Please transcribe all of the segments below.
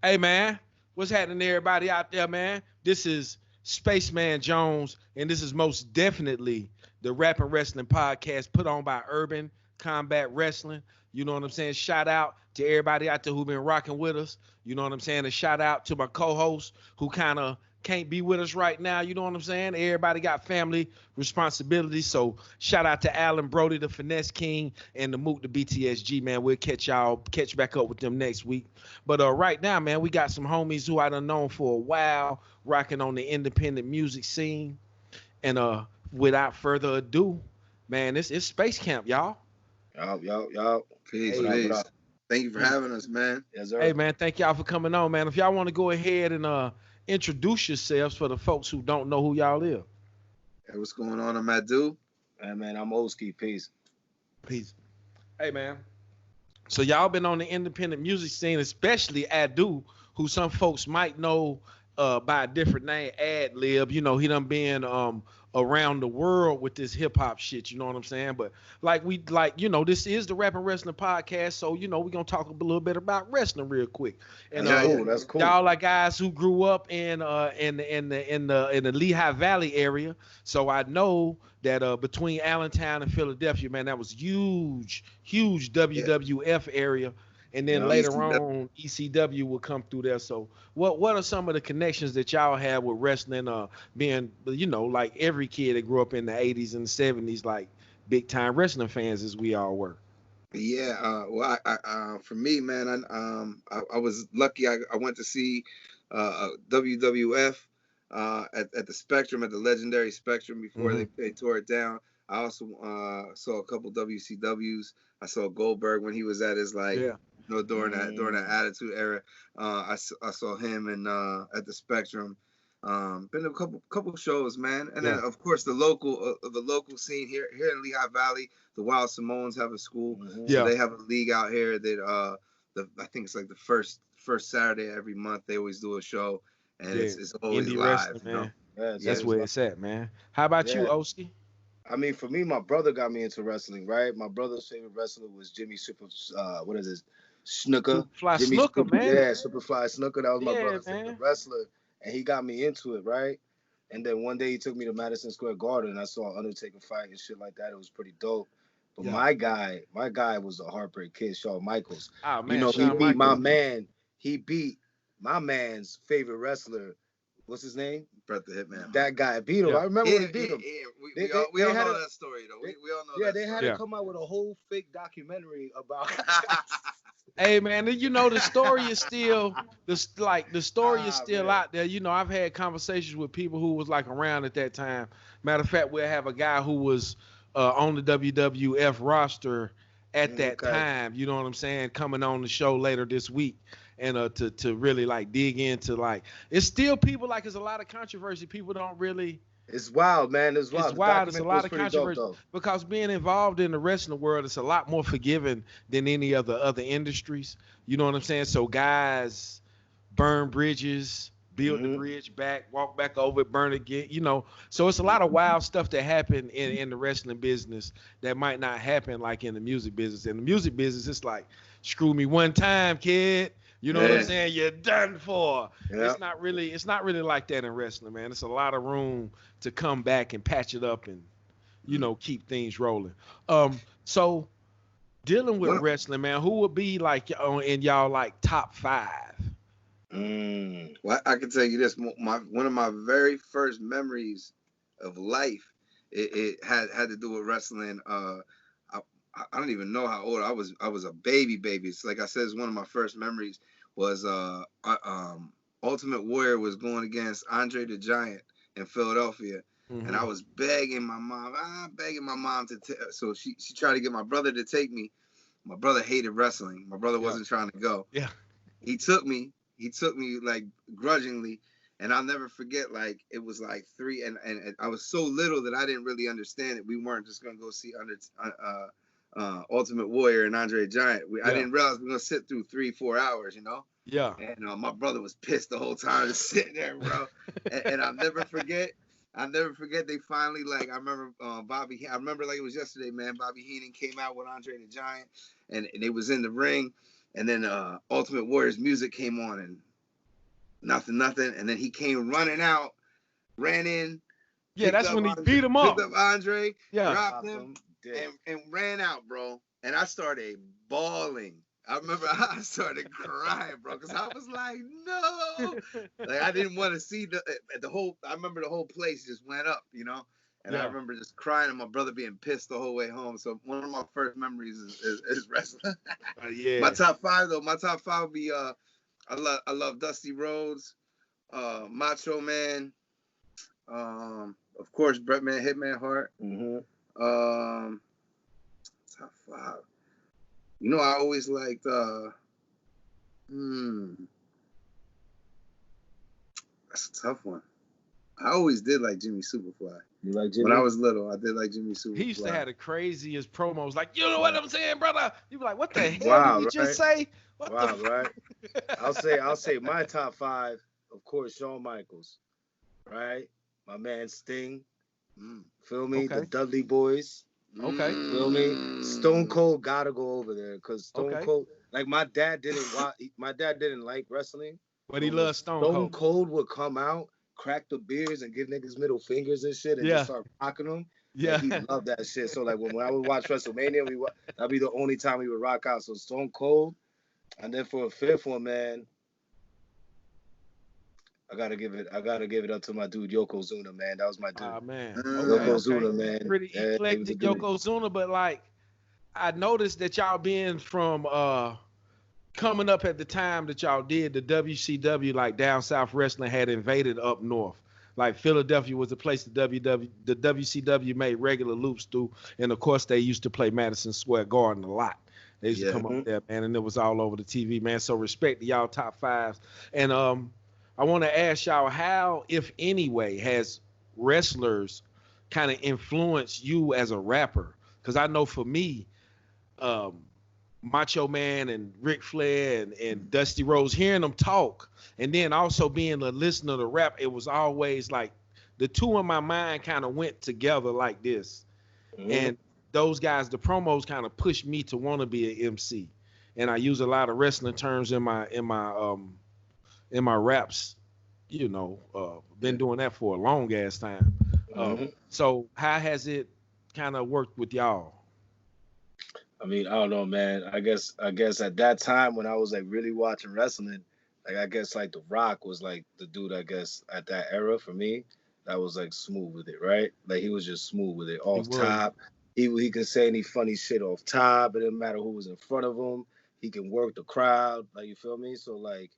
Hey man, what's happening to everybody out there, man? This is Spaceman Jones, and this is most definitely the Rap and Wrestling Podcast put on by Urban Combat Wrestling. You know what I'm saying? Shout out to everybody out there who been rocking with us. You know what I'm saying? A shout out to my co-host who kind of can't be with us right now. You know what I'm saying? Everybody got family responsibilities. So shout out to Alan Brody, the Finesse King, and the Mook, the BTSG, man. We'll catch back up with them next week. But right now, man, we got some homies who I done known for a while, rocking on the independent music scene. And without further ado, man, it's Space Camp, y'all. Y'all. Peace, What Hey, up? What peace. up? Thank you for having us, man. Yes, hey, sir. man, thank y'all for coming on, man. If y'all want to go ahead and introduce yourselves for the folks who don't know who y'all is. Hey, what's going on? I'm Adu. Man, I'm Oski. Peace. Peace. Hey, man. So y'all been on the independent music scene, especially Adu, who some folks might know by a different name, Ad Lib. You know, he done been around the world with this hip hop shit. You know what I'm saying? But this is the Rap and Wrestling Podcast, so we're gonna talk a little bit about wrestling real quick. And That's Yeah, cool. yeah. That's cool. y'all are guys who grew up in the Lehigh Valley area, so I know that between Allentown and Philadelphia, man, that was huge Yeah. WWF area, and then Yeah. later ECW. on ECW will come through there. So what are some of the connections that y'all have with wrestling? Being like every kid that grew up in the '80s and the '70s, like big time wrestling fans as we all were. Yeah. For me, man, I was lucky. I went to see WWF at the Spectrum, at the legendary Spectrum before Hmm. they tore it down. I also saw a couple WCWs. I saw Goldberg when he was at his like. Yeah. During that Mm. Attitude Era, I saw him and at the Spectrum. Been to a couple shows, man, and then Yeah. of course the local scene here in Lehigh Valley. The Wild Samoans have a school, Hmm. so Yeah. they have a league out here that I think it's like the first Saturday every month they always do a show, and Yeah. it's always Indie live, wrestling, you know. man. Yeah, it's Yeah, That's always where like, it's at, man. How about you, yeah. Oski? I mean, for me, my brother got me into wrestling, right? My brother's favorite wrestler was Jimmy Super, what is it? Snooker. Superfly Jimmy Snooker, Super, man. yeah, Superfly Snooker. That was my Yeah, brother's favorite man. wrestler. And he got me into it, right? And then one day he took me to Madison Square Garden and I saw Undertaker fight and shit like that. It was pretty dope. But Yeah. my guy was a heartbreak kid, Shawn Michaels. Oh You man, know, he Shawn beat Michaels. he beat my man's favorite wrestler. What's his name? Brett the Hitman Hart. That guy beat him. Yeah. I remember when he Yeah, beat yeah, him. yeah. We, They we they, all we they all had know a that story though. they, We all know yeah, that they had to story. Yeah. come out with a whole fake documentary about. Hey man, the story is still the story is Ah, still man. out there. I've had conversations with people who was like around at that time. Matter of fact, we'll have a guy who was on the WWF roster at that Okay. time. You know what I'm saying? Coming on the show later this week, and to really like dig into like it's still people like it's a lot of controversy. People don't really. It's wild, man. It's It's wild. The wild. It's a documentary lot was of pretty dope, controversy though. because being involved in the wrestling world, it's a lot more forgiving than any other industries. You know what I'm saying? So guys burn bridges, build the Hmm. bridge back, walk back over it, burn it again. So it's a lot of wild stuff that happen in the wrestling business that might not happen like in the music business. In the music business, it's like screw me one time, kid. You know what I'm Yeah. saying? You're done for. Yeah. It's not really like that in wrestling, man. It's a lot of room to come back and patch it up and Mm. keep things rolling. So dealing with One wrestling, man, who would be like in y'all like top five? Mm. Well, I can tell you this: one of my very first memories of life, it had to do with wrestling. I, I don't even know how old I was. I was a baby. It's like I said, it's one of my first memories was Ultimate Warrior was going against Andre the Giant in Philadelphia, and Hmm. I was begging my mom to. So she tried to get my brother to take me. My brother hated wrestling. My brother Yeah, wasn't trying to go. yeah, He took me. He took me like grudgingly, and I'll never forget. Like it was like three, and I was so little that I didn't really understand it. We weren't just gonna go see Ultimate Warrior and Andre the Giant. I yeah, didn't realize we were gonna sit through 3-4 hours, you know. yeah. And my brother was pissed the whole time, just sitting there, bro. And I'll never forget. I'll never forget. They finally like. I remember Bobby. I remember like it was yesterday, man. Bobby Heenan came out with Andre the Giant, and they was in the ring, and then Ultimate Warrior's music came on, and nothing. And then he came running out, ran in, Yeah, that's when he beat him picked up. up Andre, Yeah. dropped him, and ran out, bro. And I started bawling. I remember I started crying, bro, because I was like, no. Like, I didn't want to see the whole, I remember the whole place just went up, you know? And I remember just crying and my brother being pissed the whole way home. So one of my first memories is wrestling. Yeah. My top five would be I love Dusty Rhodes, Macho Man, of course Bret Man, Hitman Hart. Top five. You know, I always liked that's a tough one. I always did like Jimmy Superfly. You like Jimmy? When I was little, I did like Jimmy Superfly. He used to have the craziest promos. Like, you know what I'm saying, brother? You be like, what the hell Wow, did he just say? What wow, right? I'll say my top five, of course, Shawn Michaels, right? My man Sting. Feel me? Okay. The Dudley Boys. Okay. Feel me? Stone Cold gotta go over there because Stone Cold, like my dad didn't like wrestling, but he loved Stone Cold. Stone Cold would come out, crack the beers, and give niggas middle fingers and shit, and just start rocking them. Yeah, he loved that shit. So like when I would watch WrestleMania, that'd be the only time we would rock out. So Stone Cold, and then for a fifth one, man, I gotta give it up to my dude Yokozuna, man. That was my dude. Ah, man. Yokozuna, man. Pretty eclectic Yokozuna, but like I noticed that y'all being from coming up at the time that y'all did the WCW, like down south wrestling had invaded up north. Like Philadelphia was the place the WCW made regular loops through, and of course they used to play Madison Square Garden a lot. They used to come up there, man, and it was all over the TV, man. So respect to y'all top fives. And I want to ask y'all how, if any way, has wrestlers kind of influenced you as a rapper? Because I know for me, Macho Man and Ric Flair and Dusty Rhodes, hearing them talk, and then also being a listener to rap, it was always like the two in my mind kind of went together like this. And those guys, the promos kind of pushed me to want to be an MC. And I use a lot of wrestling terms in my raps, you know, been doing that for a long ass time. So how has it kind of worked with y'all? I mean, I don't know, man. I guess at that time when I was like really watching wrestling, like I guess like The Rock was like the dude, I guess at that era for me, that was like smooth with it, right? Like he was just smooth with it off top. He could say any funny shit off top. It didn't matter who was in front of him. He can work the crowd, like you feel me? So like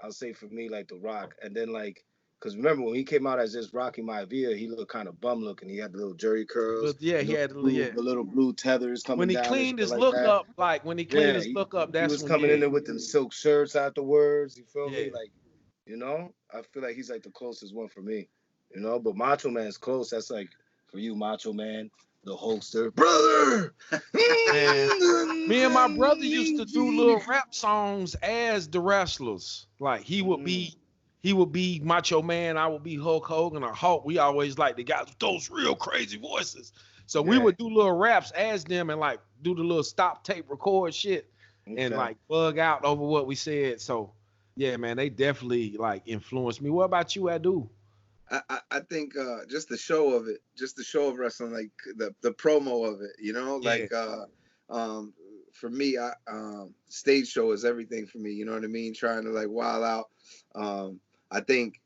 I'll say for me like The Rock, and then like because remember when he came out as this Rocky Maivia, he looked kind of bum looking. He had the little jerry curls. But yeah, he had the little blue tethers coming when he down. Cleaned his like look that. up, like when he cleaned his look up, that's he was when coming in there with them silk shirts afterwards. You feel me? Like, you know, I feel like he's like the closest one for me. You know, but Macho Man's close. That's like for you, Macho Man, the holster, brother. Man, me and my brother used to do little rap songs as the wrestlers. Like he would be Macho Man, I would be Hulk Hogan or Hulk. We always like the guys with those real crazy voices. So we would do little raps as them and like do the little stop tape record shit and like bug out over what we said. So yeah, man, they definitely like influenced me. What about you, Adu? I think just the show of it, just the show of wrestling, like the promo of it, you know, like for me, stage show is everything for me. You know what I mean? Trying to like wild out. I think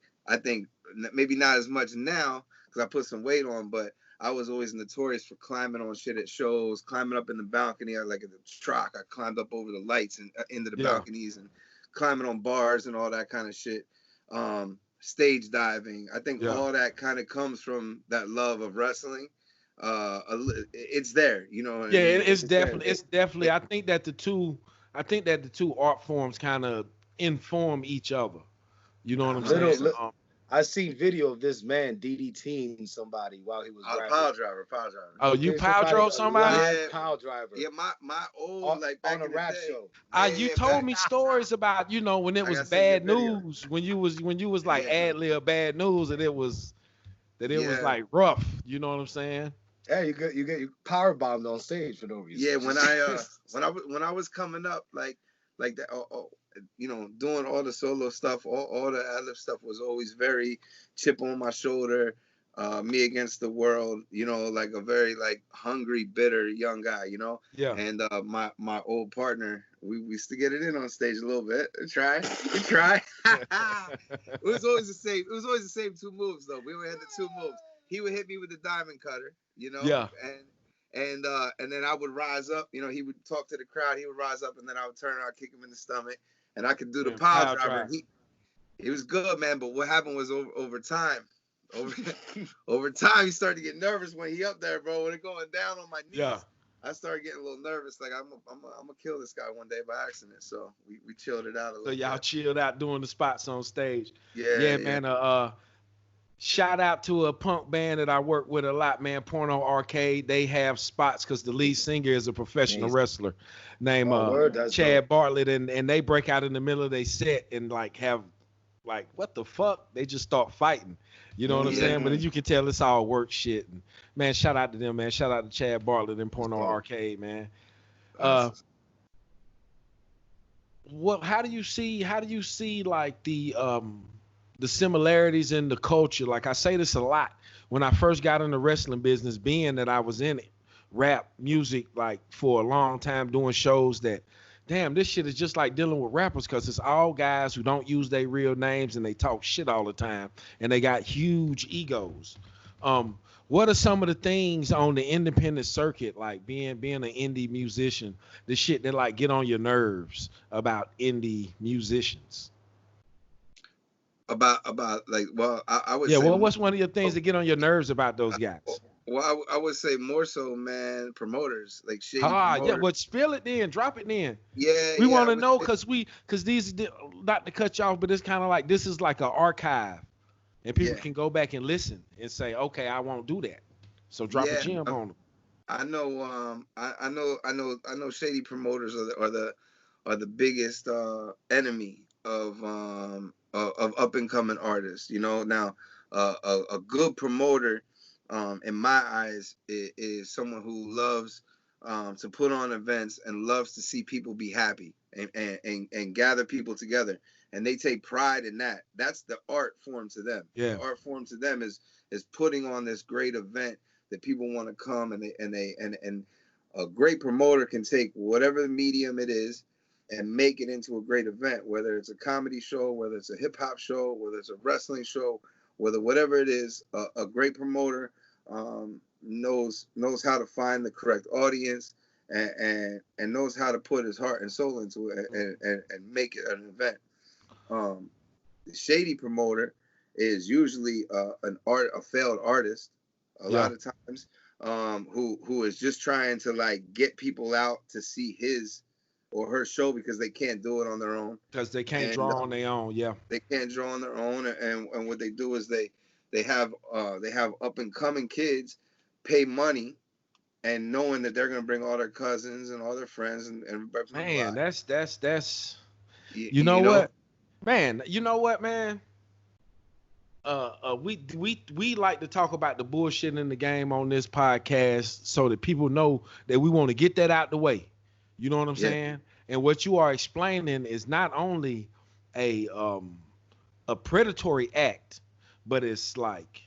maybe not as much now because I put some weight on, but I was always notorious for climbing on shit at shows, climbing up in the balcony. I like in the truck. I climbed up over the lights and into the balconies and climbing on bars and all that kind of shit. Stage diving. I think all that kind of comes from that love of wrestling. It's there, you know. Yeah, I mean? It's definitely. I think that the two art forms kind of inform each other. You know what I'm saying? I seen video of this man DDTing somebody while he was pile driver. Oh, you pile drove somebody? Yeah, pile driver. Yeah, my old like back on a in the rap day. show. You told me stories about, you know, when it was bad news, when you was like ad lib bad news, and it was like rough. You know what I'm saying? Yeah, you get power bombed on stage for no reason. Yeah, when I was coming up, like that. doing all the solo stuff, all the ad lib stuff was always very chip on my shoulder, me against the world, like a very like hungry, bitter young guy, Yeah. and my old partner, we used to get it in on stage a little bit. Try. It was always the same. It was always the same two moves though. We would hit the two moves. He would hit me with the diamond cutter, Yeah. and then I would rise up. He would talk to the crowd. He would rise up, and then I would turn around, kick him in the stomach, and I could do the And pile power driver. drive. And he was good, man. But what happened was over time, over over time, he started to get nervous when he up there, bro. When it going down on my knees, Yeah. I started getting a little nervous. Like I'm gonna kill this guy one day by accident. So we chilled it out a So little y'all bit. chilled out doing the spots on stage. Yeah, Yeah, yeah. man. Shout out to a punk band that I work with a lot, man. Porno Arcade. They have spots because the lead singer is a professional Amazing. wrestler named Oh, word, that's Chad dope. Bartlett, and they break out in the middle of their set and like have like what the fuck? They just start fighting. You know what I'm Yeah. saying? But Mm-hmm. as you can tell, it's all work shit. And man, shout out to them, man. Shout out to Chad Bartlett and That's Porno dope. Arcade, man. Uh, That's what? How do you see like the similarities in the culture? Like I say this a lot when I first got in the wrestling business, being that I was in it, rap music, like for a long time doing shows that. Damn, this shit is just like dealing with rappers because it's all guys who don't use their real names and they talk shit all the time and they got huge egos. Um, what are some of the things on the independent circuit, like being an indie musician, the shit that like get on your nerves about indie musicians? about like, well, I would Yeah, say well, more. what's one of your things that get on your nerves about those guys? Well, I would say more so, man. Promoters, like shady Ah, yeah, promoters. but spill it then, drop it then. Yeah, We yeah. want I to would know say, because these not to cut you off, but it's kind of like this is like an archive, and people yeah, can go back and listen and say, okay, I won't do that. So drop a yeah. gem on them. I know. I know. Shady promoters are the biggest enemy of up and coming artists. Now, a good promoter, in my eyes, is someone who loves to put on events and loves to see people be happy and gather people together. And they take pride in that. That's the art form to them. The Yeah, art form to them is putting on this great event that people want to come, and a great promoter can take whatever medium it is and make it into a great event, whether it's a comedy show, whether it's a hip hop show, whether it's a wrestling show, whatever it is. A great promoter knows how to find the correct audience, and knows how to put his heart and soul into it, and make it an event. um, the shady promoter is usually a failed artist, a yeah, lot of times, who is just trying to like get people out to see his or her show because they can't do it on their own, because they can't and draw on their own. Yeah, they can't draw on their own, and what they do is they have up and coming kids pay money, and knowing that they're going to bring all their cousins and all their friends and everybody from the man, block. that's you, you know you know what, man, you know what, man. We like to talk about the bullshit in the game on this podcast so that people know that we want to get that out the way. You know what I'm Yeah, saying? And what you are explaining is not only a um a predatory act, but it's like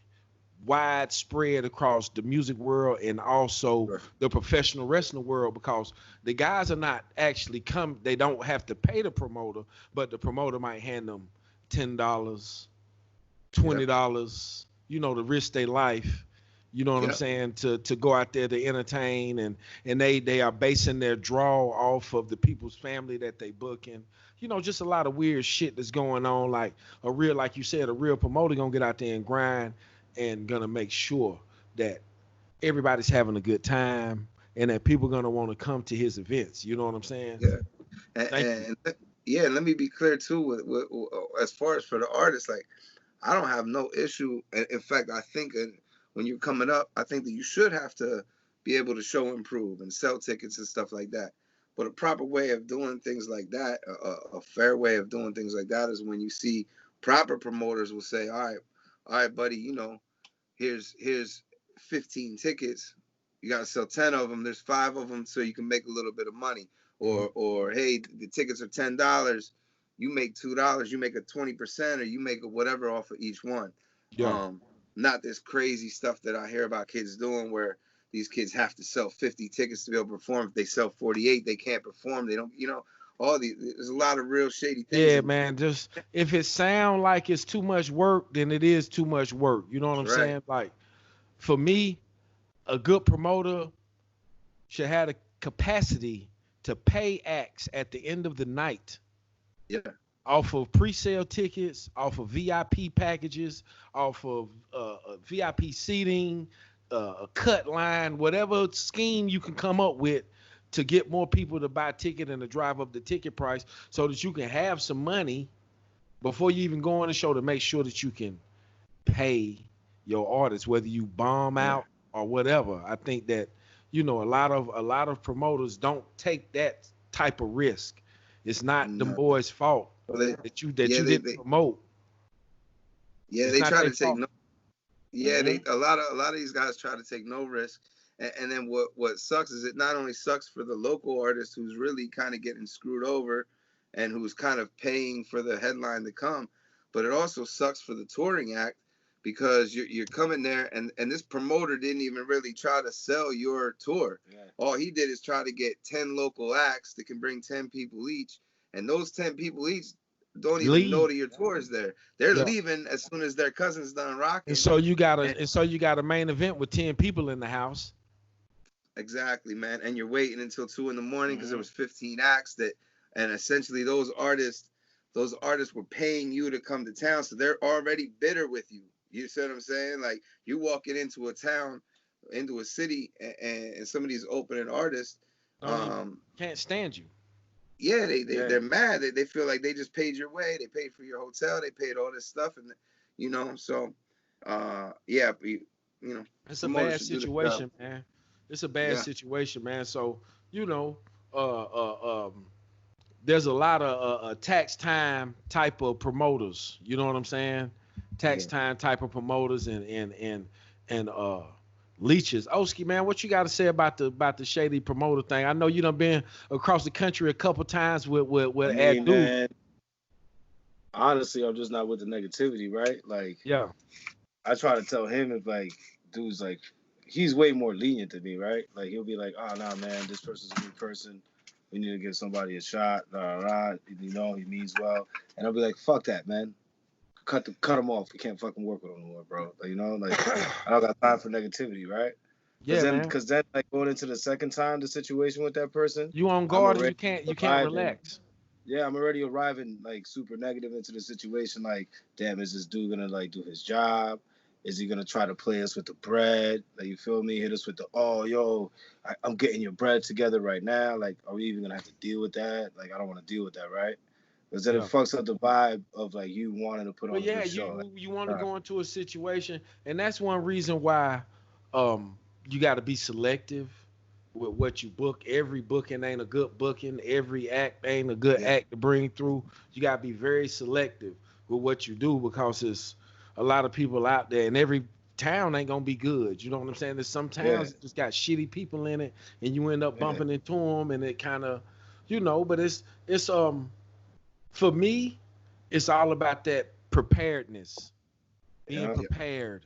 widespread across the music world and also sure. the professional wrestling world because the guys are not actually come they don't have to pay the promoter, but the promoter might hand them $10, Yep, $20, to risk their life. You know what I'm yep. saying? To go out there to entertain and they are basing their draw off of the people's family that they booking. Just a lot of weird shit that's going on. Like like you said, a real promoter gonna get out there and grind and gonna make sure that everybody's having a good time and that people gonna want to come to his events. You know what I'm saying? Yeah. and, Thank you. and yeah, let me be clear too as far as for the artist, like I don't have no issue. In fact, I think when you're coming up, I think that you should have to be able to show and prove and sell tickets and stuff like that. But a proper way of doing things like that, a fair way of doing things like that, is when you see proper promoters will say, all right, buddy, here's 15 tickets. You got to sell 10 of them. There's 5 of them, so you can make a little bit of money. Mhm. Or hey, the tickets are $10. you make $2, you make a 20%, or you make a whatever off of each one. Yeah. Not this crazy stuff that I hear about kids doing where these kids have to sell 50 tickets to be able to perform. If they sell 48, they can't perform. They don't, all these. There's a lot of real shady things. Yeah, man. Just if it sound like it's too much work, then it is too much work. You know what I'm Right. saying? Like for me, a good promoter should have the capacity to pay acts at the end of the night Yeah. off of pre-sale tickets, off of VIP packages, off of VIP seating, a cut line, whatever scheme you can come up with to get more people to buy a ticket and to drive up the ticket price so that you can have some money before you even go on the show to make sure that you can pay your artists, whether you bomb Yeah. out or whatever. I think that, a lot of promoters don't take that type of risk. It's not them No. boys' fault Well, they, that you yeah, didn't promote. It's they not try their to take fault. no. Yeah, Mm-hmm. they a lot of these guys try to take no risk, and then what sucks is it not only sucks for the local artist who's really kind of getting screwed over, and who's kind of paying for the headline to come, but it also sucks for the touring act because you're coming there and this promoter didn't even really try to sell your tour. Yeah. All he did is try to get 10 local acts that can bring 10 people each, and those 10 people each don't even know Leave. that your tour is there. They're Yeah. leaving as soon as their cousin's done And rocking. so you got And a main event with 10 people in the house. exactly, man. And you're waiting until 2 in the morning because there Mm-hmm. was 15 acts and essentially those artists were paying you to come to town, so they're already bitter with you. You see what I'm saying? Like you walking into a town, into a city, and some of these opening artists, Don't even um, can't stand you. yeah, Yeah. they're mad. They feel like they just paid your way, they paid for your hotel, they paid all this stuff, and so, yeah, It's a promoters bad should do their job. situation, man. It's a bad Yeah, situation, man. So, you know, uh, uh, um, there's a lot of tax time type of promoters. You know what I'm saying? Tax yeah. time type of promoters and leeches. Oski, man, what you got to say about the shady promoter thing? I know you done been across the country a couple times I with mean, Adu. man, honestly, I'm just not with the negativity, right? Like, Yeah, I try to tell him if like, dude's like, he's way more lenient than me, right? Like, he'll be like, oh, nah, man, this person's a good person. We need to give somebody a shot. Nah, nah, he means well. And I'll be like, fuck that, man. Cut him off. We can't fucking work with him no more, bro. Like, I don't got time for negativity, right? yeah, man. Cause then, like going into the second time, the situation with that person, You on I'm guard and already you can't arriving. relax. Yeah, I'm already arriving like super negative into the situation. Like, damn, is this dude gonna like do his job? Is he gonna try to play us with the bread? Like, you feel me? Hit us with the I'm getting your bread together right now. Like, are we even gonna have to deal with that? Like, I don't want to deal with that, right? Because then it Yeah. fucks up the vibe of like you wanting to put But on a yeah, good show. you want to Like, go into a situation, and that's one reason why you got to be selective with what you book. Every booking ain't a good booking. Every act ain't a good Yeah, act to bring through. You got to be very selective with what you do because there's a lot of people out there, and every town ain't gonna be good. You know what I'm saying? There's some yeah, towns that just got shitty people in it, and you end up yeah, bumping into them, and it kind of, But it's for me, it's all about that preparedness, being yeah, yeah, prepared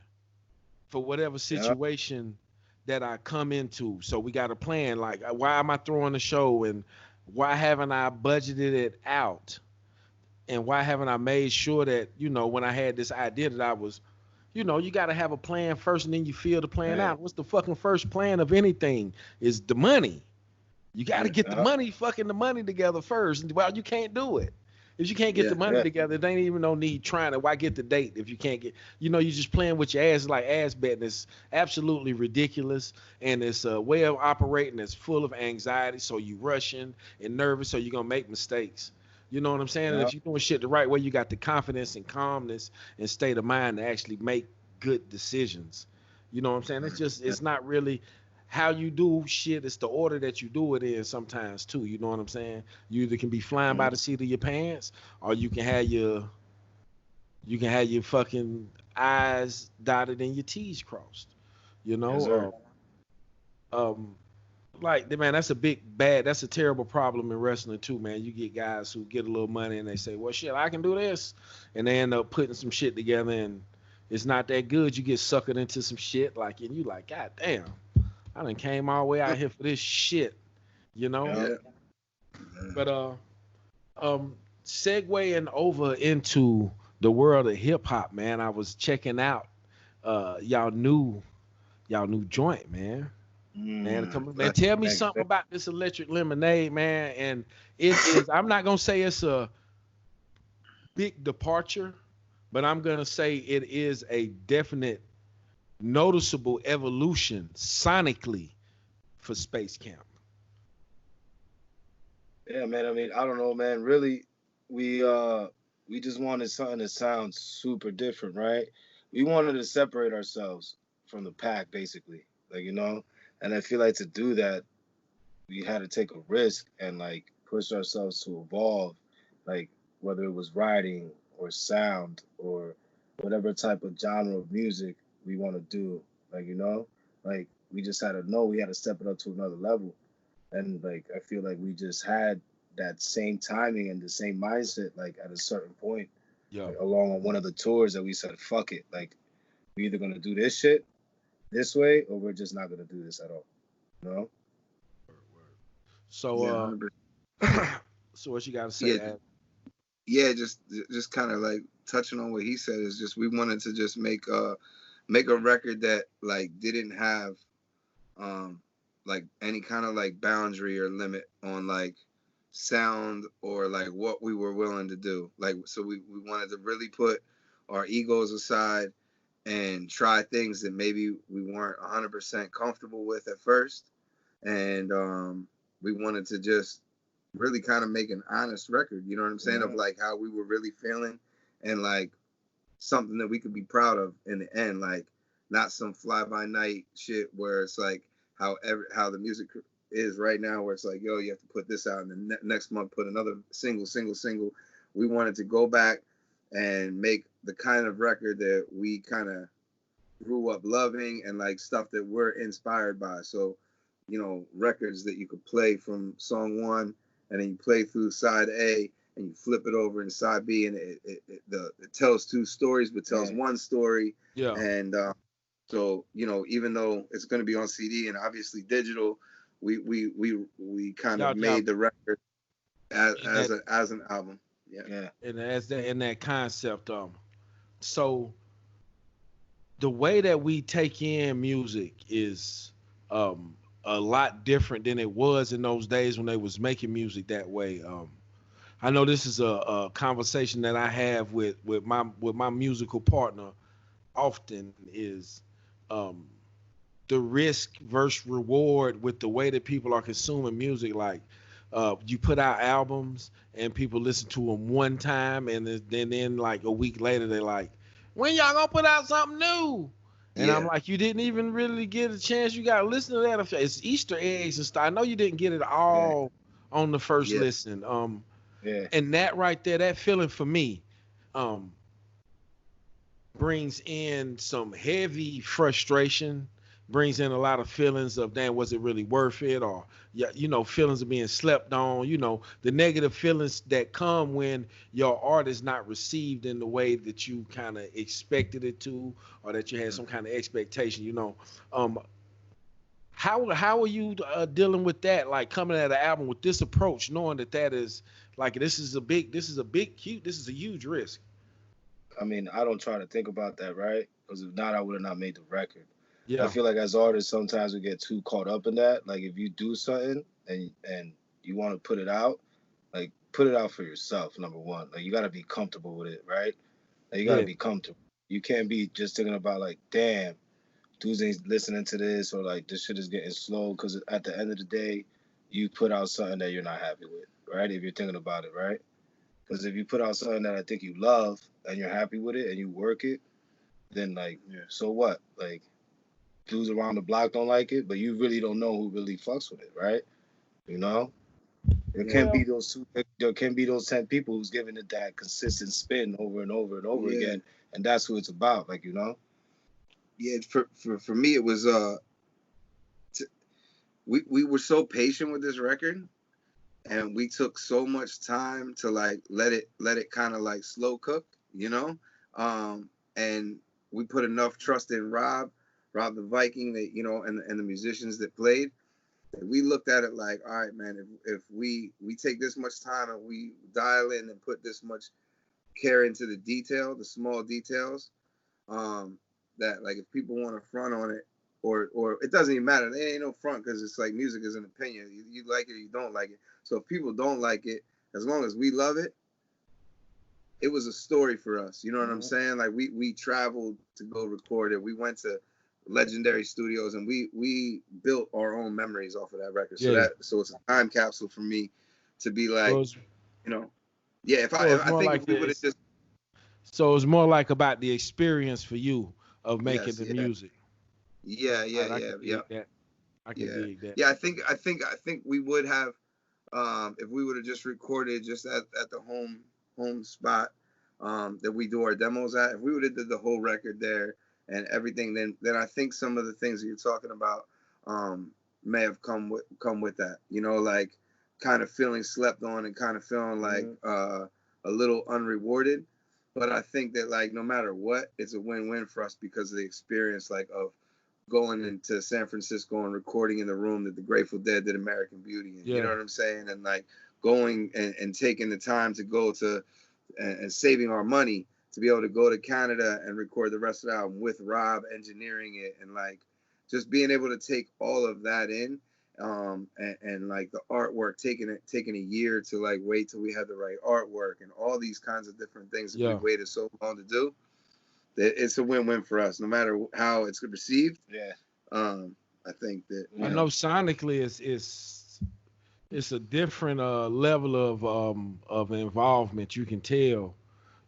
for whatever yeah, situation that I come into. So we got a plan. Like, why am I throwing the show, and why haven't I budgeted it out, and why haven't I made sure that when I had this idea that I was, you got to have a plan first, and then you feel the plan yeah, out. What's the fucking first plan of anything? Is the money. You got to yeah, get the yeah, money, fucking the money together first. Well, you can't do it. If you can't get yeah, the money yeah, together, there ain't even no need trying to. Why get the date if you can't get? You're just playing with your ass like ass betting. It's absolutely ridiculous, and it's a way of operating that's full of anxiety. So you rushing and nervous, so you're gonna make mistakes. You know what I'm saying? And yeah, if you're doing shit the right way, you got the confidence and calmness and state of mind to actually make good decisions. You know what I'm saying? yeah, It's not really how you do shit. It's the order that you do it in sometimes too. You know what I'm saying? You either can be flying by mhm, the seat of your pants, or you can have your fucking I's dotted and your T's crossed. You yes, sir. know, um, like man, that's a terrible problem in wrestling too, man. You get guys who get a little money and they say, well, shit, I can do this, and they end up putting some shit together and it's not that good. You get suckered into some shit, like, and you like, god damn, I done came all the way out here for this shit, you know. Yeah. Yeah. But segueing over into the world of hip hop, man, I was checking out y'all new joint, man. Man, Mm. come on, man, tell me Thanks. something about this electric lemonade, man. And it is, I'm not gonna say it's a big departure, but I'm gonna say it is a definite noticeable evolution sonically for Space Camp. Yeah, man. I mean, I don't know, man. Really, we uh we just wanted something that sounds super different, right? We wanted to separate ourselves from the pack, basically. Like, and I feel like to do that, we had to take a risk and like push ourselves to evolve, like whether it was writing or sound or whatever type of genre of music we want to do. Like, like we just had to know we had to step it up to another level. And like I feel like we just had that same timing and the same mindset like at a certain point, Yo. like along on one of the tours that we said, fuck it. Like we either gonna do this shit this way or we're just not gonna do this at all. You know? So Yeah, 100%. so what you gotta say, Yeah, Ad? yeah, just kind of like touching on what he said is just we wanted to just make a record that like didn't have um like any kind of like boundary or limit on like sound or like what we were willing to do. Like so we wanted to really put our egos aside and try things that maybe we weren't 100% comfortable with at first. And we wanted to just really kind of make an honest record, you know what I'm saying, of Yeah. like how we were really feeling and like something that we could be proud of in the end, like not some fly by night shit where it's like how the music is right now, where it's like, yo, you have to put this out and the next month put another single. We wanted to go back and make the kind of record that we kind of grew up loving and like stuff that we're inspired by. So, records that you could play from song one and then you play through side A and you flip it over in side B and it tells two stories but tells Yeah. one story. Yeah. And so, even though it's going to be on CD and obviously digital, we kind of Y'all made the record as in that as an album. Yeah. Yeah. in that concept, so the way that we take in music is a lot different than it was in those days when they was making music that way. I know this is a conversation that I have with my musical partner often is um, the risk versus reward with the way that people are consuming music. Like you put out albums and people listen to them one time, and then like a week later they're like, "When y'all gonna put out something new?" And I'm Yeah. like, "You didn't even really get a chance. You gotta listen to that. It's Easter eggs and stuff. I know you didn't get it Yeah. all on the first Yeah. listen." Yeah. And that right there, that feeling for me, um, brings in some heavy frustration, brings in a lot of feelings of damn, was it really worth it? Or yeah, feelings of being slept on, the negative feelings that come when your art is not received in the way that you kind of expected it to, or that you had some kind of expectation. Um, how are you dealing with that? Like coming at an album with this approach, knowing that is like this is a huge risk. I mean, I don't try to think about that, right? Because if not, I would have not made the record. I Yeah, feel like as artists, sometimes we get too caught up in that. Like if you do something and you want to put it out, like put it out for yourself. Number one, like you got to be comfortable with it, right? Like you got to yeah, be comfortable. You can't be just thinking about like, damn, dudes ain't listening to this or like this shit is getting slow. Because at the end of the day, you put out something that you're not happy with, right? If you're thinking about it, right? Because if you put out something that I think you love and you're happy with it and you work it, then like, Yeah. so what? Like, dudes around the block don't like it, but you really don't know who really fucks with it, right? You know, there Yeah. can be well, those two. There can be those 10 people who's giving it that consistent spin over and over and over Yeah. again, and that's who it's about. Like. Yeah. For me, it was we were so patient with this record, and we took so much time to like let it kind of like slow cook, you know. And we put enough trust in Rob the Viking, that you know, and the musicians that played, that we looked at it like, all right, man, if we take this much time and we dial in and put this much care into the detail, the small details, um, that like if people want to front on it, or it doesn't even matter. There ain't no front, because it's like music is an opinion. You like it or you don't like it. So if people don't like it, as long as we love it, it was a story for us. You know what I'm saying? Like we traveled to go record it. We went to legendary studios, and we built our own memories off of that record. Yeah. So it's a time capsule for me to be like, So it's, you know, yeah. If so it's I more think like if we would have this. just So it's more like about the experience for you of making yes, the yeah, music. yeah, yeah, Right, I yeah, can yeah, dig that. I can yeah, dig that. yeah. I think we would have, if we would have just recorded just at the home spot, that we do our demos at. If we would have did the whole record there and everything, then I think some of the things that you're talking about, may have come with that. You know, like kind of feeling slept on and kind of feeling like a little unrewarded. But I think that like no matter what, it's a win-win for us because of the experience, like of going into San Francisco and recording in the room that the Grateful Dead did American Beauty in. You Yeah. know what I'm saying? And like going and taking the time to go to and saving our money to be able to go to Canada and record the rest of the album with Rob engineering it, and like just being able to take all of that in, and like the artwork, taking a year to like wait till we had the right artwork and all these kinds of different things that we Yeah. waited so long to do. That it's a win-win for us, no matter how it's received. Yeah. I think that I you know know, sonically it's a different level of involvement. You can tell,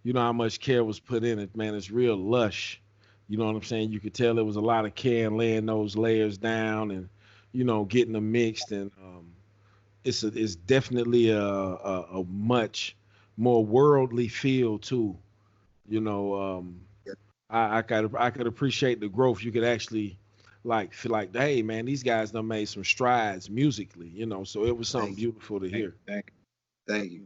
you know, how much care was put in it, man. It's real lush. You know what I'm saying? You could tell there was a lot of care in laying those layers down and, you know, getting them mixed. And it's definitely a much more worldly feel too. You know, I could appreciate the growth. You could actually like feel like, hey man, these guys done made some strides musically, you know. So it was something thank you, beautiful to Thank, hear. thank thank you.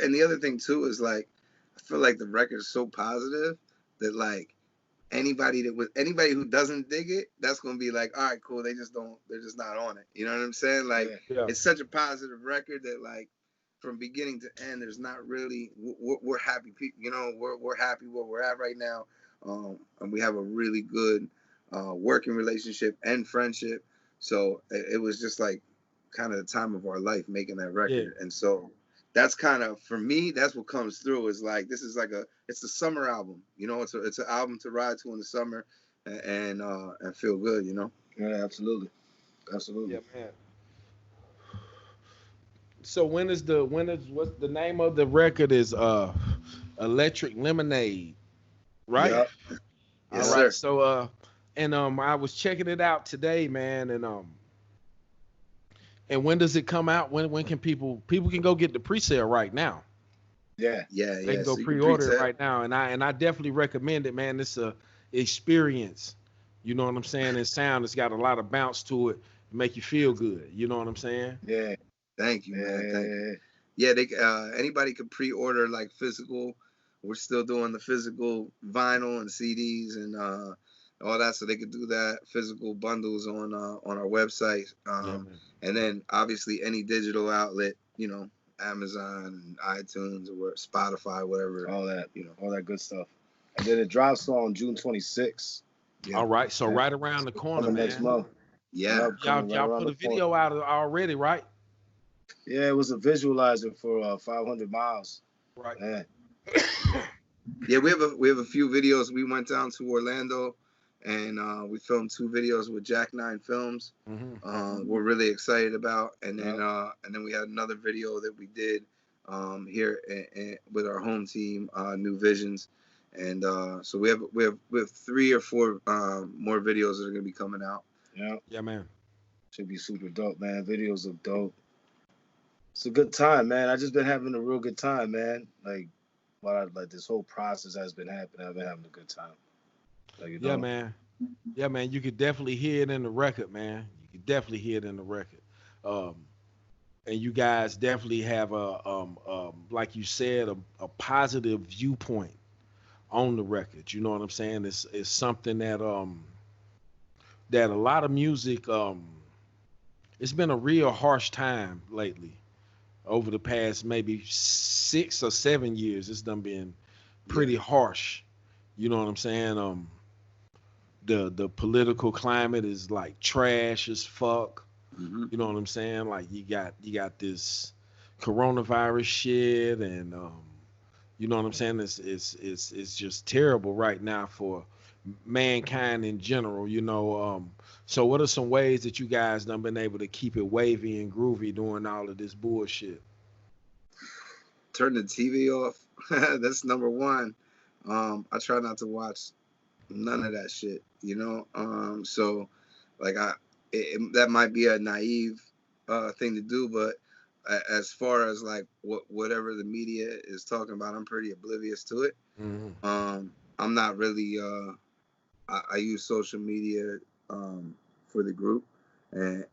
And the other thing too is like I feel like the record is so positive that like anybody who doesn't dig it, that's gonna be like, all right, cool. They're just not on it. You know what I'm saying? you. Like Yeah. Yeah, it's such a positive record that like from beginning to end, there's not really we're happy people. You know, we're happy where we're at right now, and we have a really good working relationship and friendship. So it was just like kind of the time of our life making that yeah, record, and so that's kind of for me. That's what comes through is like this is like it's a summer album. You know, it's an album to ride to in the summer and feel good. You know. Yeah. Absolutely. yeah, Absolutely. man. So what's the name of the record is Electric Lemonade, right? Yep. All Yes, Yep. right. sir. So and I was checking it out today, man, and when does it come out? When can people can go get the pre-sale right now? Yeah. Yeah, They yeah. can go So you can pre-order it pre-tell. right now, and I definitely recommend it, man. It's a experience. You know what I'm saying? And sound, it's got a lot of bounce to it, make you feel good. You know what I'm saying? Yeah. Thank you, man. Thank you. Yeah. Yeah, they anybody could pre-order like physical. We're still doing the physical vinyl and CDs and all that, so they could do that physical bundles on our website. Yeah, man. And then obviously any digital outlet, you know, Amazon and iTunes or Spotify, whatever, All that. you know. All that good stuff. And then it drops on June 26th. Yeah, All right, so Yeah. right around the corner, Coming next man. month. yeah. Yep. Y'all Coming right y'all around put the a corner. video out already, right? Yeah. It was a visualizer for 500 miles. Right. Man. Yeah, we have a few videos. We went down to Orlando, and we filmed two videos with Jack Nine Films. Hmm. We're really excited about, Yep. and then we had another video that we did here with our home team, New Visions, and so we have 3 or 4 more videos that are gonna be coming out. Yep. Yeah, man. Should be super dope, man. Videos look dope. It's a good time, man. I just been having a real good time, man. Like this whole process has been happening. I've been having a good time. Like you Yeah, know. man. Yeah, man. You could definitely hear it in the record, man. You could definitely hear it in the record. Um, and you guys definitely have like you said, a positive viewpoint on the record. You know what I'm saying? It's something that a lot of music it's been a real harsh time lately. Over the past maybe 6 or 7 years, it's done been Yeah. pretty harsh. You know what I'm saying? The political climate is like trash as fuck. Hmm. You know what I'm saying? Like you got this coronavirus shit, and you know what I'm saying? It's just terrible right now for mankind in general. So what are some ways that you guys done been able to keep it wavy and groovy during all of this bullshit? Turn the TV off. That's number one. I try not to watch none of that shit. So like that might be a naive thing to do, but as far as like whatever the media is talking about, I'm pretty oblivious to it. Hmm. I'm not really. I use social media um, for the group and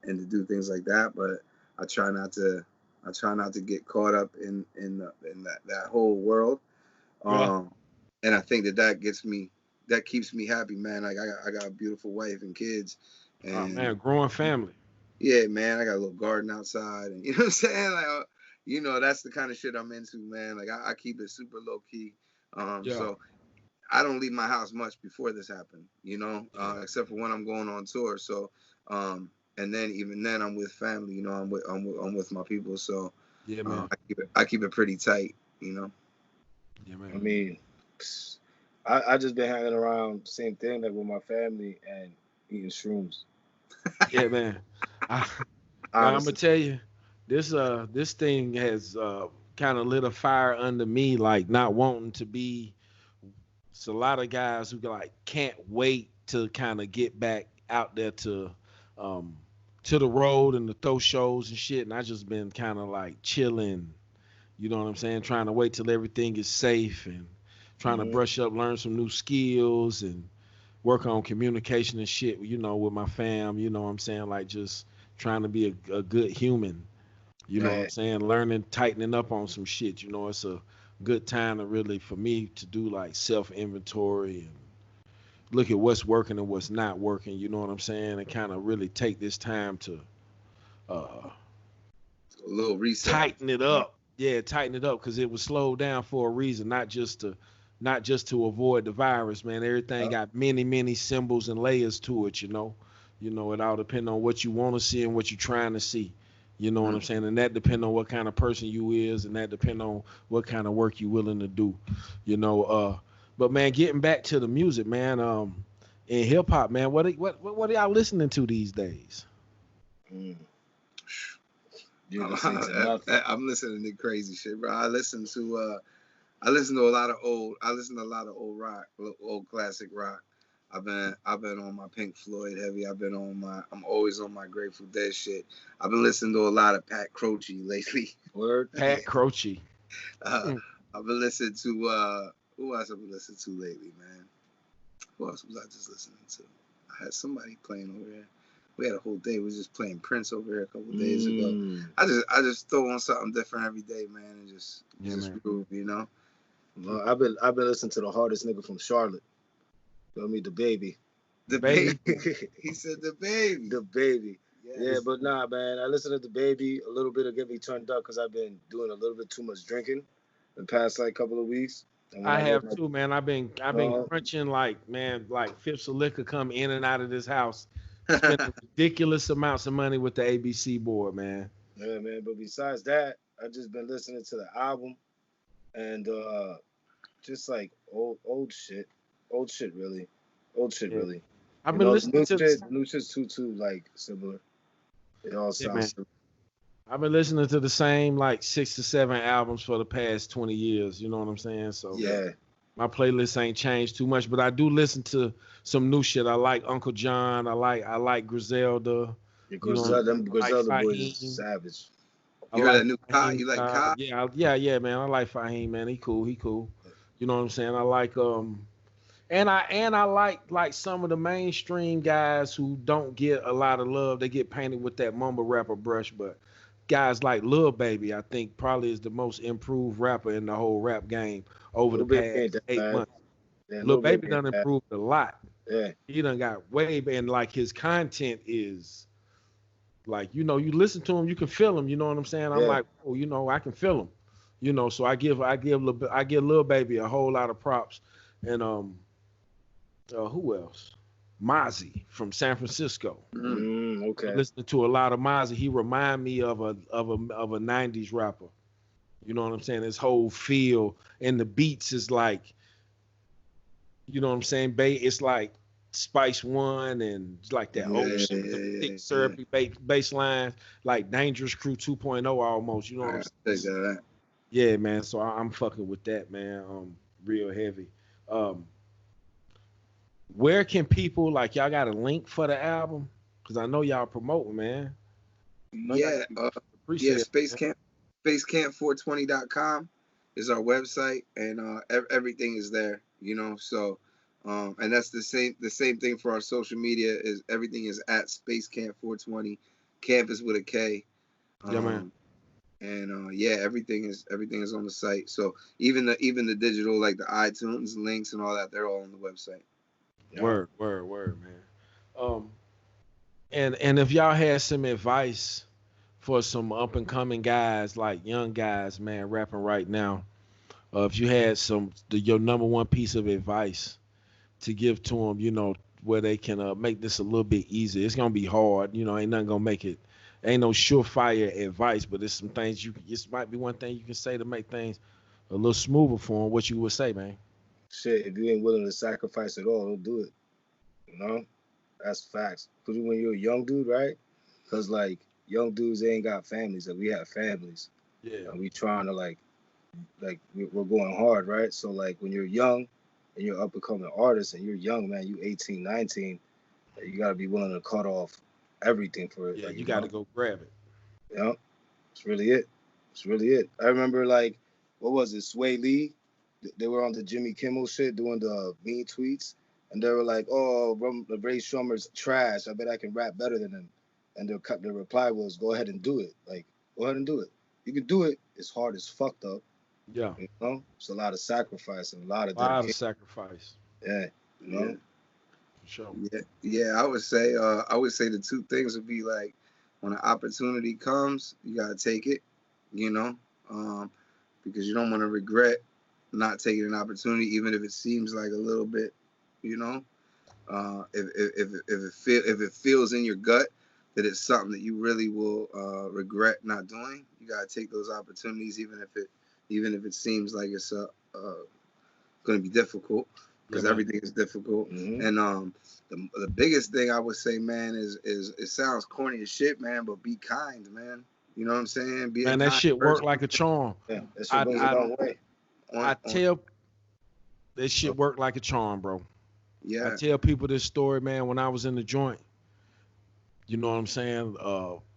to do things like that, but I try not to. I try not to get caught up in that whole world. Yeah. Um, and I think that keeps me happy, man. Like I got a beautiful wife and kids, Oh and man, growing family. yeah, man, I got a little garden outside, and you know what I'm saying. Like, that's the kind of shit I'm into, man. Like I keep it super low key. Yeah. So I don't leave my house much before this happened, Yeah. except for when I'm going on tour. So, and then even then I'm with family, I'm with my people. So, Yeah, man. I keep it pretty tight, you know. Yeah, I man. mean, I just been hanging around same thing like with my family and eating shrooms. Yeah, man. I, man, I'm gonna Honestly, tell you, this thing has kind of lit a fire under me, like not wanting to be. It's a lot of guys who like can't wait to kind of get back out there um to the road and to throw shows and shit. And I just been kind of like chilling. You know what I'm saying? Trying to wait till everything is safe and trying to hmm brush up, learn some new skills and work on communication and shit, with my fam, you know what I'm saying? Like just trying to be a good human, you know what man. I'm saying? Learning, tightening up on some shit, it's a good time to really, for me to do like self inventory and look at what's working and what's not working, you know what I'm saying? And kind of really take this time to uh, A little reset. tighten it up. Yeah, tighten it up because it was slowed down for a reason, not just to avoid the virus, man. Everything Uh, got many, many symbols and layers to it, you know. It all depends on what you want to see and what you're trying to see. You know what I'm saying? And that depends on what kind of person you is, and that depends on what kind of work you willing to do. You know, but man, getting back to the music, man, in hip hop, man, what are y'all listening to these days? mm, you listen to nothing. I'm listening to crazy shit, bro. I listen to a lot of old rock, old classic rock. I've been on my Pink Floyd heavy. I'm always on my Grateful Dead shit. I've been listening to a lot of Pat Croce lately. Word. Pat Croce. uh, I've been listening to who else have I been listening to lately, man? Who else was I just listening to? I had somebody playing over here. We had a whole day. We was just playing Prince over here a couple of days ago. Mm. I just throw on something different every day, man, and just Yeah, just man. groove. Well, I've been listening to the hardest nigga from Charlotte. Feel me, the baby. The The baby. baby. He said the baby. The baby. Yeah, Yes. but nah, man. I listen to the baby a little bit to get me turned up because I've been doing a little bit too much drinking the past like couple of weeks. And when I I get have my too, man. I've been uh, crunching like, man, like fifths of liquor come in and out of this house, spending ridiculous amounts of money with the ABC board, man. yeah, man. But besides that, I just been listening to the album and just like old shit really, old shit Yeah, really. I've been listening to The new shit's too like similar. It all yeah, sounds man. similar. I've been listening to the same like 6 to 7 albums for the past 20 years. You know what I'm saying? So Yeah. Yeah, my playlist ain't changed too much, but I do listen to some new shit. I like Uncle John. I like Griselda. the You know what I'm Griselda, them saying? I like Griselda boys is Fahim. savage. I You heard like that new Kai? Fahim. You like Kai? Yeah, yeah, man. I like Fahim, man. He cool. He cool. You know what I'm saying? I like And I like some of the mainstream guys who don't get a lot of love. They get painted with that mumble rapper brush, but guys like Lil Baby, I think probably is the most improved rapper in the whole rap game over the Little baby ain't past that 8 months. bad. Yeah, Lil little Baby baby done ain't bad. improved a lot. Yeah, He done got way and like his content is like, you listen to him, you can feel him, you know what I'm saying? I'm yeah. like, oh, I can feel him. So I give Lil Baby a whole lot of props. And who else? Mozzie from San Francisco. Mm. Been Okay. listening to a lot of Mozzie. He remind me of a 90s rapper. You know what I'm saying? His whole feel and the beats is like, you know what I'm saying? It's like Spice One and it's like that old Yeah, shit with the yeah, thick yeah. syrupy bass lines, like Dangerous Crew 2.0 almost. You know what I'm I saying? take that. Yeah, man. So I'm fucking with that, man. Real heavy. Um, where can people like y'all got a link for the album? Cause I know y'all promoting, man. I know y'all Yeah, yeah. appreciate it, Space man. Camp, spacecamp420.com is our website, and everything is there. So and that's the same thing for our social media. Is everything is at Space Camp 420, campus with a K. Yeah, man. Um, and yeah, everything is on the site. So even the digital, like the iTunes links and all that, they're all on the website. Yeah. Word, man. Um, and if y'all had some advice for some up and coming guys, like young guys, man, rapping right now, if you had your number one piece of advice to give to them, where they can make this a little bit easier. It's gonna be hard, ain't nothing gonna make it. Ain't no surefire advice, but there's some things this might be one thing you can say to make things a little smoother for them. What you would say, man? Shit, if you ain't willing to sacrifice at all, don't do it. You know, that's facts. Cause when you're a young dude, right? Cause like young dudes, they ain't got families, and we have families, Yeah, and we trying to we're going hard, right? So like when you're young and you're up and coming artist, and you're young, man, you 18, 19, you gotta be willing to cut off everything for it, yeah, like you got to go grab it. you know, it's really it. It's really it. I remember like, what was it, Sway Lee? They were on the Jimmy Kimmel shit doing the mean tweets, and they were like, "Oh, Ray Shrummer's trash. I bet I can rap better than him." And their reply was, "Go ahead and do it. Like, go ahead and do it. You can do it. It's hard as fuck though. Yeah, You know, it's a lot of sacrifice and a lot of a lot of dedication. sacrifice Yeah, you Yeah, know, for sure. yeah. I would say the two things would be like, when an opportunity comes, you gotta take it. You know, um, because you don't want to regret not taking an opportunity, even if it seems like a little bit. You know, if it feels in your gut that it's something that you really will regret not doing, you gotta take those opportunities, even if it seems like it's going to be difficult, Yeah, because man. everything is difficult. hmm And the biggest thing I would say, man, is it sounds corny as shit, man, but be kind, man. You know what I'm saying? Be a Man, that kind shit worked person. like a charm. yeah, that shit I goes a I long way. On I on tell that So, shit worked like a charm, bro. I Yeah. tell people this story, man. When I was in the joint, you know what I'm saying?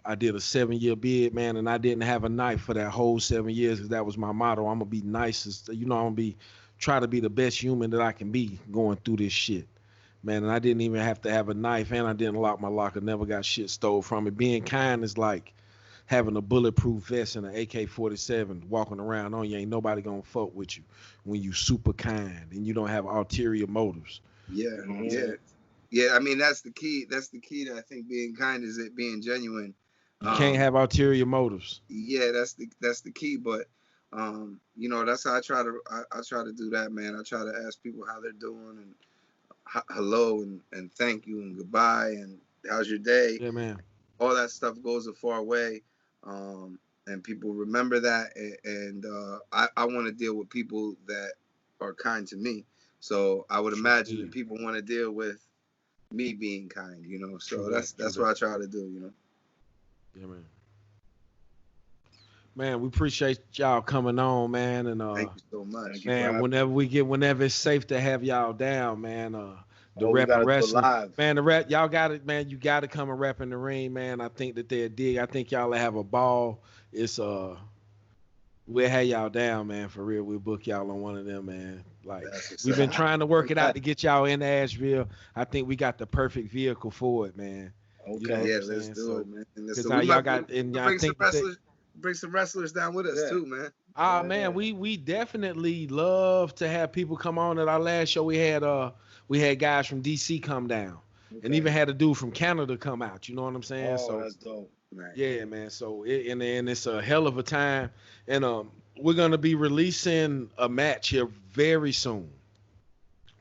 I did a 7-year bid, man, and I didn't have a knife for that whole 7 years because that was my motto. I'm gonna be nice, I'm gonna try to be the best human that I can be going through this shit, man. And I didn't even have to have a knife, and I didn't lock my locker. Never got shit stole from me. Being kind is like having a bulletproof vest and an AK-47 walking around on you. Ain't nobody gonna fuck with you when you super kind and you don't have ulterior motives. Yeah. You know what I'm hmm Yeah. saying? Yeah. I mean, that's the key. That's the key to, I think, being kind, is it being genuine. You can't Um, have ulterior motives. yeah, that's the key. But that's how I try to do that, man. I try to ask people how they're doing, and hello, and thank you and goodbye and how's your day. Yeah, man. All that stuff goes a far way, and people remember that. And I want to deal with people that are kind to me. So I would True imagine that indeed. people want to deal with me being kind. True So that. that's True that's what that. I try to do. Yeah, man. Man, we appreciate y'all coming on, man. And Thank you so thank much. you for man, having. whenever it's safe to have y'all down, man. The Oh, we rap and gotta do it wrestling, live. man. The rap, y'all got it, man. You got to come and rap in the ring, man. I think that they'll dig. I think y'all will have a ball. It's We'll have y'all down, man. For real, we'll book y'all on one of them, man. Like That's what's we've been up. trying to work it out to get y'all in Asheville. I think we got the perfect vehicle for it, man. You know what Okay. Yeah, I'm let's saying? do it, So, man. cause So now we y'all might got, and I bring some think that, wrestlers, down with us Yeah. too, man. ah Yeah. man, we definitely love to have people come on. At our last show, we had guys from DC come down, and Okay. even had a dude from Canada come out. You know what I'm saying? Oh, So that's dope. Right. yeah, man. So and it's a hell of a time, and we're gonna be releasing a match here very soon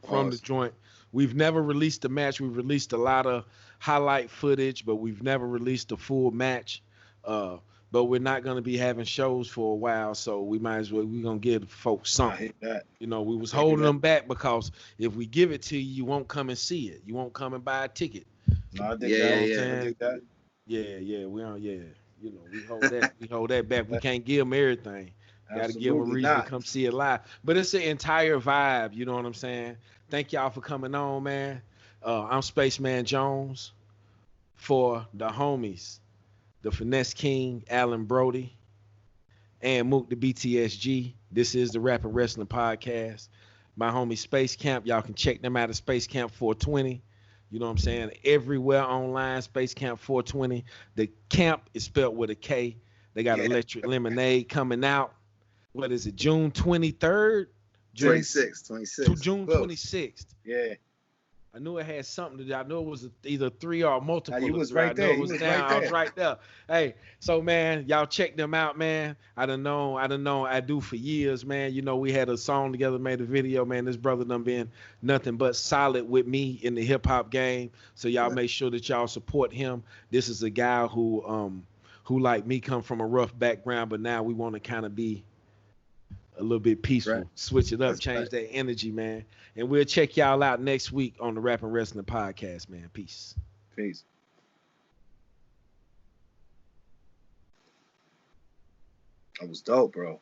from the Awesome. joint. We've never released a match. We've released a lot of highlight footage, but we've never released a full match. Uh, but we're not gonna be having shows for a while, so we might as well we're gonna give folks I something. hit that. You know, we was I dig holding that. them back because if we give it to you, you won't come and see it. You won't come and buy a ticket. No, I dig Yeah, You know yeah, what that. I'm yeah. I saying? dig that. Yeah, we are. Yeah, we hold that back. We can't give them everything. Got to give them a Absolutely reason to not. come see it live. But it's the entire vibe. You know what I'm saying? Thank y'all for coming on, man. I'm Spaceman Jones for the homies, the Finesse King, Alan Brody, and Mook the BTSG. This is the Rap and Wrestling Podcast. My homie Space Camp. Y'all can check them out at Space Camp 420. You know what I'm saying? Everywhere online, Space Camp 420. The camp is spelled with a K. They got Yeah. Electric Lemonade coming out. What is it? June 23rd? June 26, to 26. June Close. 26th. Yeah. I knew it had something to do. I know it was either three or Now multiple you of was three. I right know there. it You was was down. right I was there. right there. Hey, so man, y'all check them out, man. I done know I do for years, man. You know, we had a song together, made a video, man. This brother done been nothing but solid with me in the hip hop game. So y'all Right. make sure that y'all support him. This is a guy who like me come from a rough background, but now we want to kind of be a little bit That's right. peaceful, switch it up, That's right. change that energy, man. And we'll check y'all out next week on the Rap and Wrestling Podcast, man. Peace. Peace. That was dope, bro.